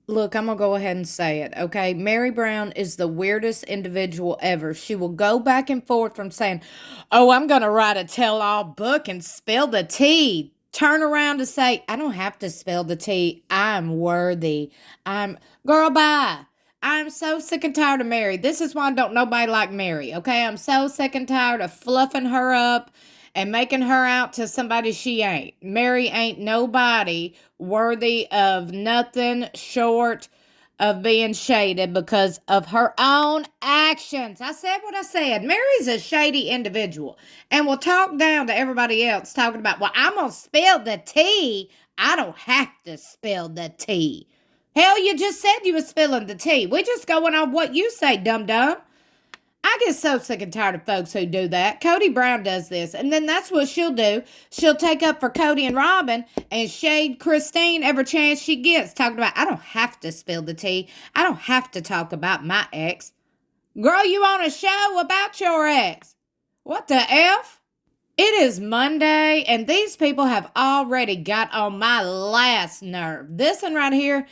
Look, I'm going to go ahead and say it, okay? Meri Brown is the weirdest individual ever. She will go back and forth from saying, oh, I'm going to write a tell all book and spill the tea. Turn around to say, I don't have to spill the tea. I'm worthy. I'm, girl, bye. I'm so sick and tired of Meri. This is why I don't nobody like Meri, okay? I'm so sick and tired of fluffing her up and making her out to somebody she ain't. Meri ain't nobody worthy of nothing short of being shaded because of her own actions. I said what I said. Meri's a shady individual and will talk down to everybody else talking about, well, I'm going to spill the tea. I don't have to spill the tea. Hell, you just said you was spilling the tea. We just going on what you say, dum dum. I get so sick and tired of folks who do that. Cody Brown does this, and then that's what she'll do. She'll take up for Cody and Robin and shade Christine every chance she gets, talking about, I don't have to spill the tea. I don't have to talk about my ex. Girl, you on a show about your ex. What the F? It is Monday, and these people have already got on my last nerve. This one right here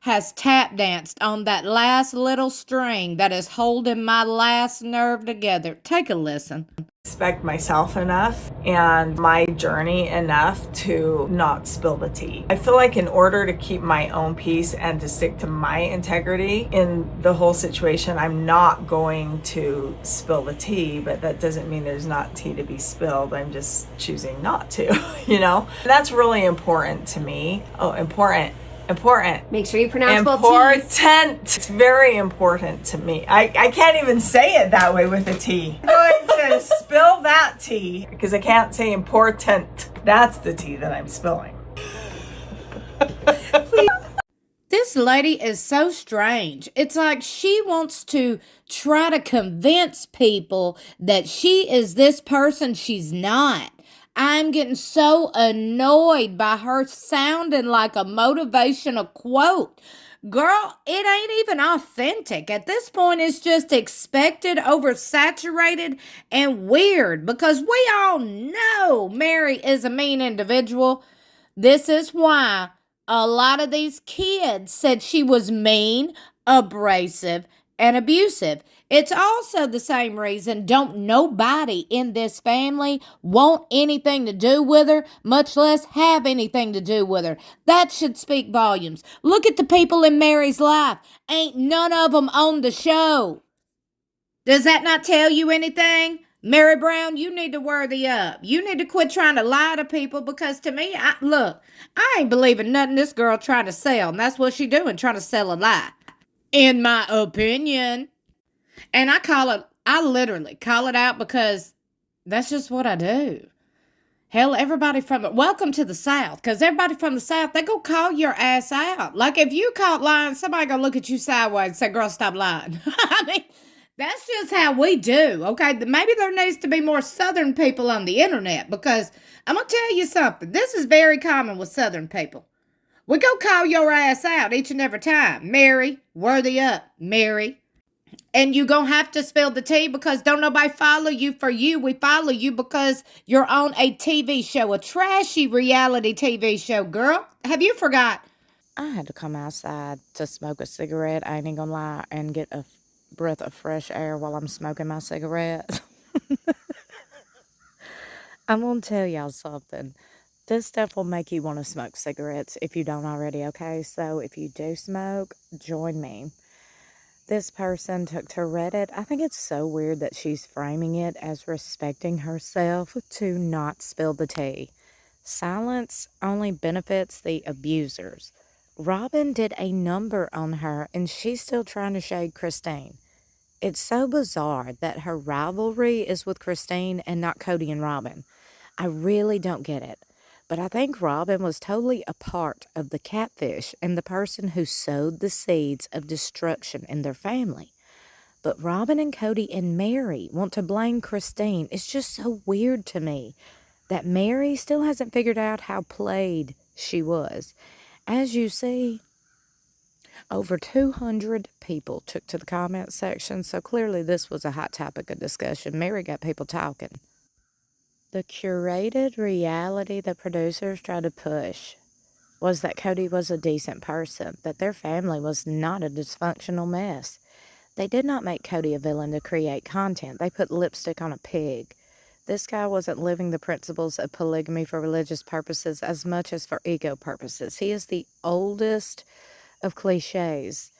has tap danced on that last little string that is holding my last nerve together. Take a listen. Respect myself enough and my journey enough to not spill the tea. I feel like in order to keep my own peace and to stick to my integrity in the whole situation, I'm not going to spill the tea, but that doesn't mean there's not tea to be spilled. I'm just choosing not to, you know? And that's really important to me. Oh, important. Make sure you pronounce both T's. Important. It's very important to me. I can't even say it that way with a T. I'm going to spill that tea because I can't say important. That's the tea that I'm spilling. This lady is so strange. It's like she wants to try to convince people that she is this person she's not. I'm getting so annoyed by her sounding like a motivational quote. Girl, it ain't even authentic. At this point, it's just expected, oversaturated, and weird because we all know Meri is a mean individual. This is why a lot of these kids said she was mean, abrasive, and abusive. It's also the same reason don't nobody in this family want anything to do with her, much less have anything to do with her. That should speak volumes. Look at the people in Meri's life. Ain't none of them on the show. Does that not tell you anything? Meri Brown, you need to worthy up. You need to quit trying to lie to people because to me, I ain't believing nothing this girl trying to sell. And that's what she doing, trying to sell a lie. In my opinion. And I literally call it out because that's just what I do. Hell, welcome to the South, because everybody from the South, they go call your ass out. Like if you caught lying, somebody gonna look at you sideways and say, girl, stop lying. I mean, that's just how we do, okay? Maybe there needs to be more Southern people on the internet because I'm gonna tell you something. This is very common with Southern people. We go call your ass out each and every time. Meri, worthy up, Meri. And you gonna have to spill the tea because don't nobody follow you for you. We follow you because you're on a TV show, a trashy reality TV show, girl. Have you forgot? I had to come outside to smoke a cigarette, I ain't even gonna lie, and get a breath of fresh air while I'm smoking my cigarette. I'm gonna tell y'all something. This stuff will make you want to smoke cigarettes if you don't already, okay? So if you do smoke, join me. This person took to Reddit. I think it's so weird that she's framing it as respecting herself to not spill the tea. Silence only benefits the abusers. Robin did a number on her, and she's still trying to shade Christine. It's so bizarre that her rivalry is with Christine and not Cody and Robin. I really don't get it. But I think Robin was totally a part of the catfish and the person who sowed the seeds of destruction in their family. But Robin and Cody and Meri want to blame Christine. It's just so weird to me that Meri still hasn't figured out how played she was. As you see, over 200 people took to the comment section, so clearly this was a hot topic of discussion. Meri got people talking. The curated reality the producers try to push was that Cody was a decent person, that their family was not a dysfunctional mess. They did not make Cody a villain to create content. They put lipstick on a pig. This guy wasn't living the principles of polygamy for religious purposes as much as for ego purposes. He is the oldest of cliches.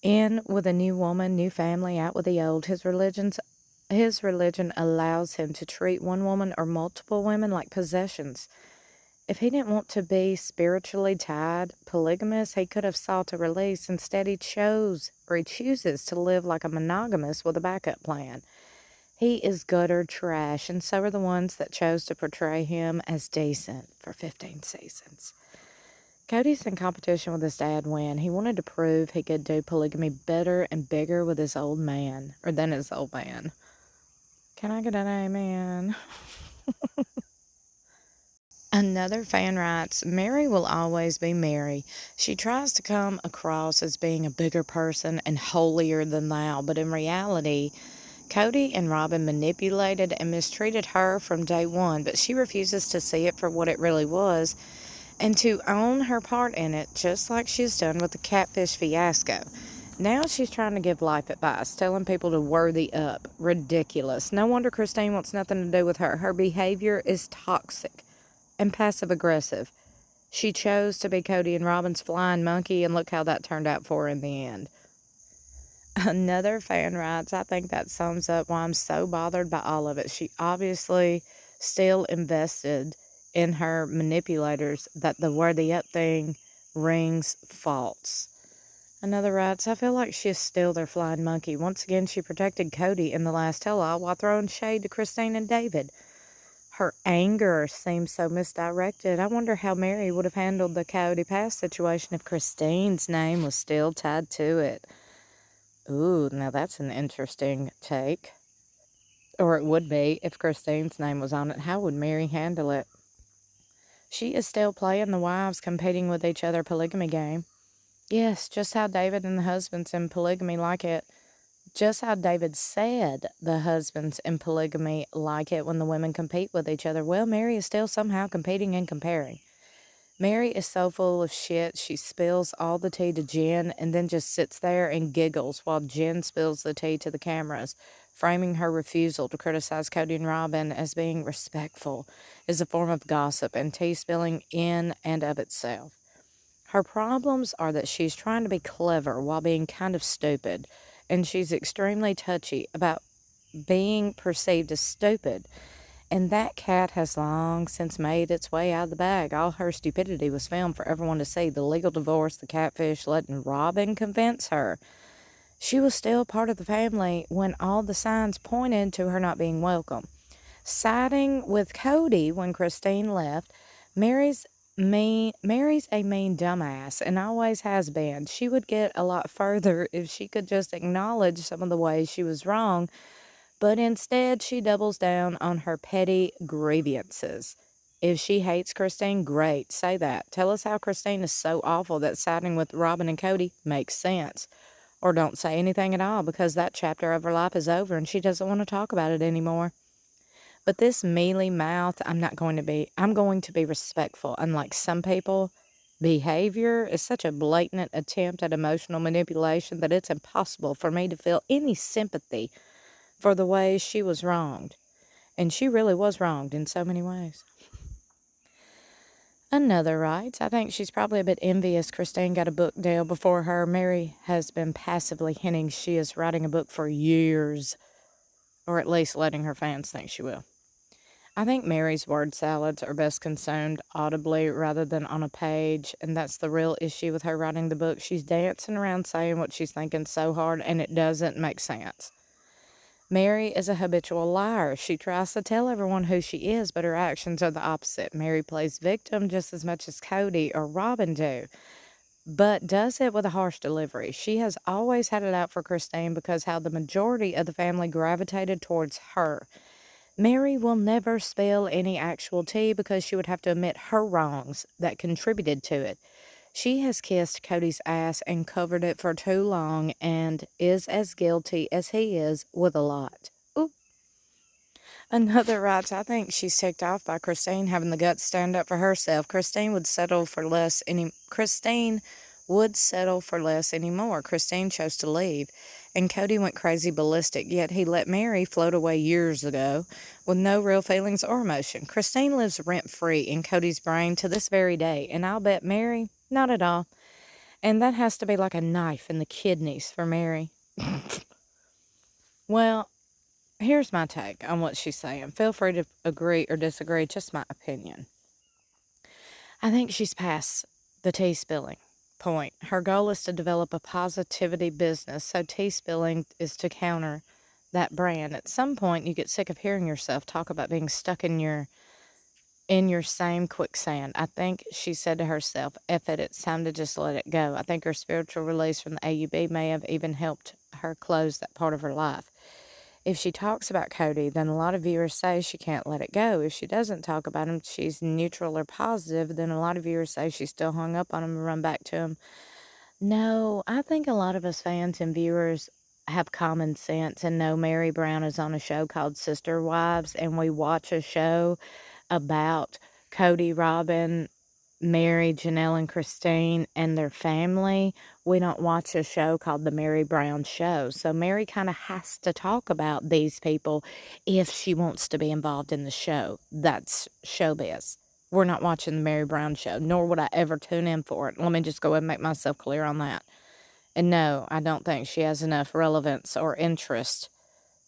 In with a new woman, new family, out with the old. His religion allows him to treat one woman or multiple women like possessions. If he didn't want to be spiritually tied, polygamous, he could have sought a release. Instead, he chooses to live like a monogamous with a backup plan. He is gutter trash, and so are the ones that chose to portray him as decent for 15 seasons. Cody's in competition with his dad when he wanted to prove he could do polygamy better and bigger with his old man, or than his old man. Can I get an amen? Another fan writes, Meri will always be Meri. She tries to come across as being a bigger person and holier than thou, but in reality, Cody and Robin manipulated and mistreated her from day one, but she refuses to see it for what it really was and to own her part in it, just like she's done with the catfish fiasco. Now she's trying to give life advice, telling people to worthy up. Ridiculous. No wonder Christine wants nothing to do with her. Her behavior is toxic and passive-aggressive. She chose to be Cody and Robin's flying monkey, and look how that turned out for her in the end. Another fan writes, I think that sums up why I'm so bothered by all of it. She obviously still invested in her manipulators that the worthy up thing rings false. Another writes, I feel like she's still their flying monkey. Once again, she protected Cody in the last tell-all while throwing shade to Christine and David. Her anger seems so misdirected. I wonder how Meri would have handled the Cody Pass situation if Christine's name was still tied to it. Ooh, now that's an interesting take. Or it would be if Christine's name was on it. How would Meri handle it? She is still playing the wives competing with each other polygamy game. Yes, just how David and the husbands in polygamy like it. Just how David said the husbands in polygamy like it when the women compete with each other. Well, Meri is still somehow competing and comparing. Meri is so full of shit, she spills all the tea to Jen and then just sits there and giggles while Jen spills the tea to the cameras, framing her refusal to criticize Cody and Robin as being respectful is a form of gossip and tea spilling in and of itself. Her problems are that she's trying to be clever while being kind of stupid, and she's extremely touchy about being perceived as stupid. And that cat has long since made its way out of the bag. All her stupidity was filmed for everyone to see. The legal divorce, the catfish, letting Robin convince her. She was still part of the family when all the signs pointed to her not being welcome. Siding with Cody when Christine left, Meri's a mean dumbass and always has been. She would get a lot further if she could just acknowledge some of the ways she was wrong, but instead she doubles down on her petty grievances. If she hates Christine, great, say that. Tell us how Christine is so awful that siding with Robin and Cody makes sense. Or don't say anything at all because that chapter of her life is over and she doesn't want to talk about it anymore. But this mealy mouth, I'm going to be respectful. Unlike some people, behavior is such a blatant attempt at emotional manipulation that it's impossible for me to feel any sympathy for the ways she was wronged. And she really was wronged in so many ways. Another writes, I think she's probably a bit envious Christine got a book deal before her. Meri has been passively hinting she is writing a book for years, or at least letting her fans think she will. I think Meri's word salads are best consumed audibly rather than on a page, and that's the real issue with her writing the book. She's dancing around saying what she's thinking so hard, and it doesn't make sense. Meri is a habitual liar. She tries to tell everyone who she is, but her actions are the opposite. Meri plays victim just as much as Cody or Robin do, but does it with a harsh delivery. She has always had it out for Christine because how the majority of the family gravitated towards her. Meri will never spill any actual tea because she would have to admit her wrongs that contributed to it. She has kissed Cody's ass and covered it for too long and is as guilty as he is with a lot. Ooh. Another writes, I think she's ticked off by Christine having the guts to stand up for herself. Christine would settle for less anymore. Christine chose to leave, and Cody went crazy ballistic, yet he let Meri float away years ago with no real feelings or emotion. Christine lives rent-free in Cody's brain to this very day, and I'll bet Meri, not at all. And that has to be like a knife in the kidneys for Meri. Well, here's my take on what she's saying. Feel free to agree or disagree, just my opinion. I think she's past the tea spilling point. Her goal is to develop a positivity business, so tea spilling is to counter that brand. At some point, you get sick of hearing yourself talk about being stuck in your same quicksand. I think she said to herself, F it, it's time to just let it go. I think her spiritual release from the AUB may have even helped her close that part of her life. If she talks about Cody, then a lot of viewers say she can't let it go. If she doesn't talk about him, she's neutral or positive, then a lot of viewers say she's still hung up on him and run back to him. No, I think a lot of us fans and viewers have common sense and know Meri Brown is on a show called Sister Wives, and we watch a show about Cody, Robin, Meri, Janelle, and Christine and their family. We don't watch a show called The Meri Brown Show. So Meri kind of has to talk about these people if she wants to be involved in the show. That's showbiz. We're not watching The Meri Brown Show, nor would I ever tune in for it. Let me just go ahead and make myself clear on that. And no, I don't think she has enough relevance or interest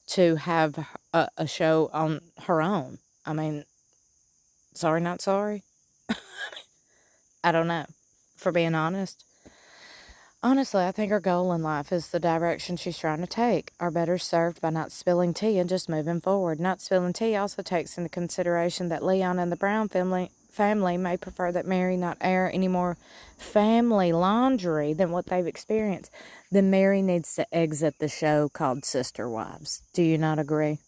to have a show on her own. I mean, sorry, not sorry. I don't know, for being honest. Honestly, I think her goal in life is the direction she's trying to take, are better served by not spilling tea and just moving forward. Not spilling tea also takes into consideration that Leon and the Brown family may prefer that Meri not air any more family laundry than what they've experienced. Then Meri needs to exit the show called Sister Wives. Do you not agree?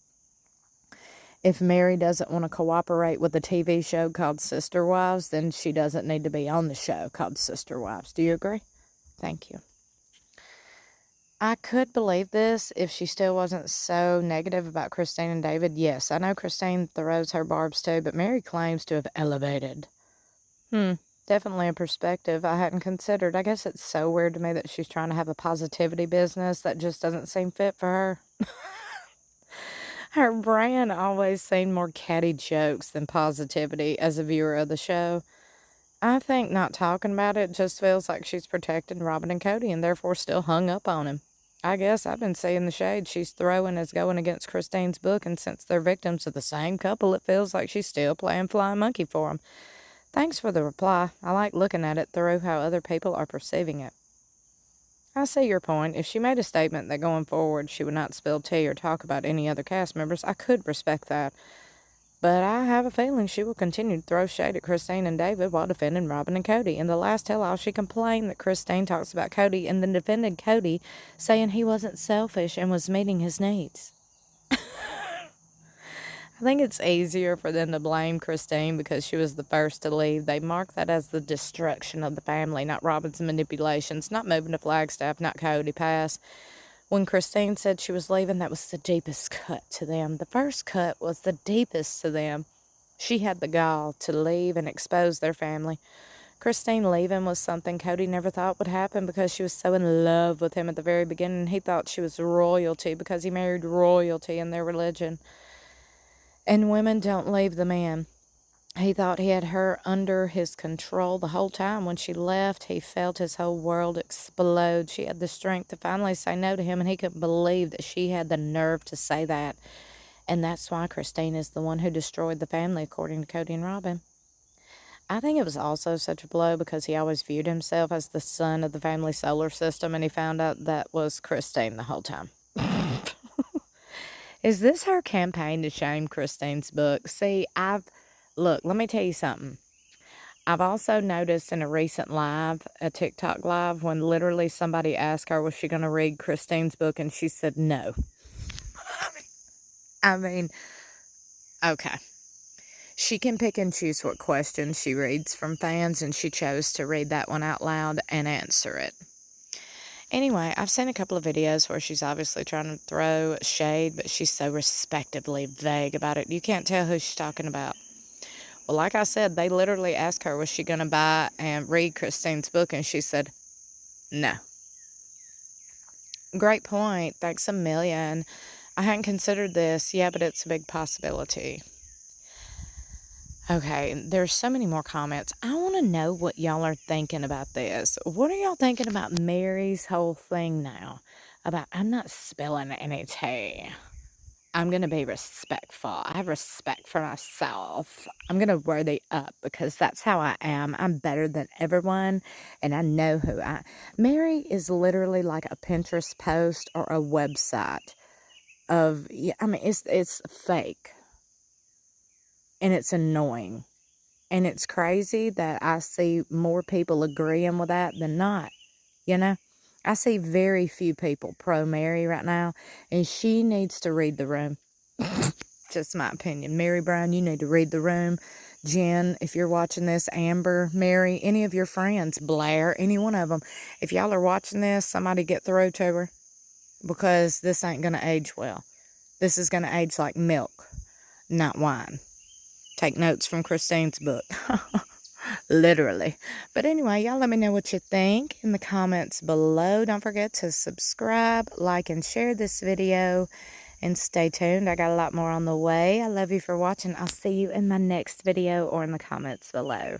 If Meri doesn't want to cooperate with a TV show called Sister Wives, then she doesn't need to be on the show called Sister Wives. Do you agree? Thank you. I could believe this if she still wasn't so negative about Christine and David. Yes, I know Christine throws her barbs too, but Meri claims to have elevated. Definitely a perspective I hadn't considered. I guess it's so weird to me that she's trying to have a positivity business that just doesn't seem fit for her. Her brand always seemed more catty jokes than positivity as a viewer of the show. I think not talking about it just feels like she's protecting Robin and Cody and therefore still hung up on him. I guess I've been seeing the shade she's throwing as going against Christine's book, and since they're victims of the same couple, it feels like she's still playing flying monkey for them. Thanks for the reply. I like looking at it through how other people are perceiving it. I see your point. If she made a statement that going forward she would not spill tea or talk about any other cast members, I could respect that. But I have a feeling she will continue to throw shade at Christine and David while defending Robin and Cody. In the last tell-all, she complained that Christine talks about Cody and then defended Cody, saying he wasn't selfish and was meeting his needs. I think it's easier for them to blame Christine because she was the first to leave. They mark that as the destruction of the family, not Robin's manipulations, not moving to Flagstaff, not Cody Pass. When Christine said she was leaving, that was the deepest cut to them. The first cut was the deepest to them. She had the gall to leave and expose their family. Christine leaving was something Cody never thought would happen because she was so in love with him at the very beginning. He thought she was royalty because he married royalty in their religion. And women don't leave the man. He thought he had her under his control the whole time. When she left, he felt his whole world explode. She had the strength to finally say no to him, and he couldn't believe that she had the nerve to say that. And that's why Christine is the one who destroyed the family, according to Cody and Robin. I think it was also such a blow because he always viewed himself as the son of the family solar system, and he found out that was Christine the whole time. Is this her campaign to shame Christine's book? See, look, let me tell you something. I've also noticed in a recent live, a TikTok live, when literally somebody asked her, was she going to read Christine's book? And she said no. I mean, okay. She can pick and choose what questions she reads from fans, and she chose to read that one out loud and answer it. Anyway, I've seen a couple of videos where she's obviously trying to throw shade, but she's so respectably vague about it. You can't tell who she's talking about. Well, like I said, they literally asked her, was she going to buy and read Christine's book? And she said, no. Great point. Thanks a million. I hadn't considered this. Yeah, but it's a big possibility. Okay, there's so many more comments. I want to know what y'all are thinking about this. What are y'all thinking about Mary's whole thing now? About, I'm not spilling any tea. I'm going to be respectful. I have respect for myself. I'm going to worthy up because that's how I am. I'm better than everyone, and I know who I am. Meri is literally like a Pinterest post or a website of, I mean, it's fake. And it's annoying. And it's crazy that I see more people agreeing with that than not. You know? I see very few people pro Meri right now. And she needs to read the room. Just my opinion. Meri Brown, you need to read the room. Jen, if you're watching this, Amber, Meri, any of your friends, Blair, any one of them. If y'all are watching this, somebody get through to her. Because this ain't going to age well. This is going to age like milk, not wine. Take notes from Christine's book. Literally. But anyway, y'all let me know what you think in the comments below. Don't forget to subscribe, like, and share this video. And stay tuned. I got a lot more on the way. I love you for watching. I'll see you in my next video or in the comments below.